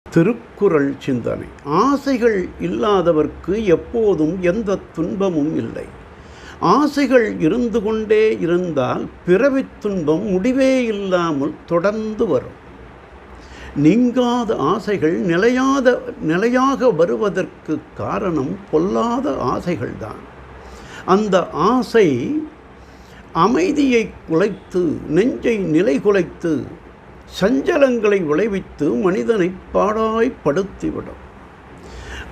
திருக்குறள் சிந்தனை. ஆசைகள் இல்லாதவர்க்கு எப்போதும் எந்த துன்பமும் இல்லை. ஆசைகள் இருந்து கொண்டே இருந்தால் பிறவித் துன்பம் முடிவே இல்லாமல் தொடர்ந்து வரும். நீங்காத ஆசைகள் நிலையாக வருவதற்கு காரணம் பொல்லாத ஆசைகள்தான். அந்த ஆசை அமைதியை குலைத்து, நெஞ்சை நிலை குலைத்து, சஞ்சலங்களை விளைவித்து மனிதனை பாடாய்ப்படுத்திவிடும்.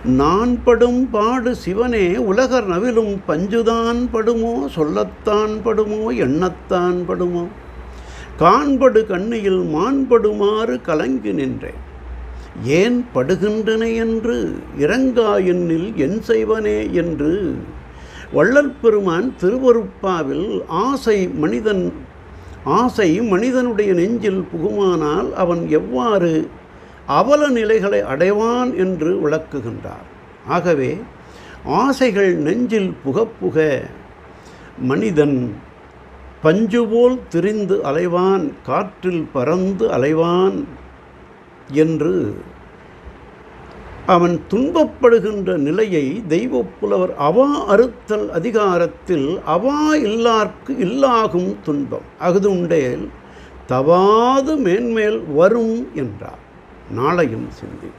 நான் படும் பாடு சிவனே உலகர் நவிலும் பஞ்சுதான் படுமோ, சொல்லத்தான் படுமோ, எண்ணத்தான் படுமோ, காண்படு கண்ணியில் மாண்படுமாறு கலங்கி நின்றேன். ஏன் படுகின்றன என்று இரங்கா எண்ணில் என் செய்வனே என்று வள்ளல் பெருமான் திருவருட்பாவில் ஆசை மனிதனுடைய நெஞ்சில் புகுமானால் அவன் எவ்வாறு அவல நிலைகளை அடைவான் என்று விளக்குகின்றார். ஆகவே ஆசைகள் நெஞ்சில் புக மனிதன் பஞ்சுபோல் திரிந்து அலைவான், காற்றில் பறந்து அலைவான் என்று அவன் துன்பப்படுகின்ற நிலையை தெய்வப்புலவர் அவா அறுத்தல் அதிகாரத்தில் அவா இல்லார்க்கு இல்லாகும் துன்பம் அகுதுண்டேல் தவாது மேன்மேல் வரும் என்றார். நாளையும் சிந்தி.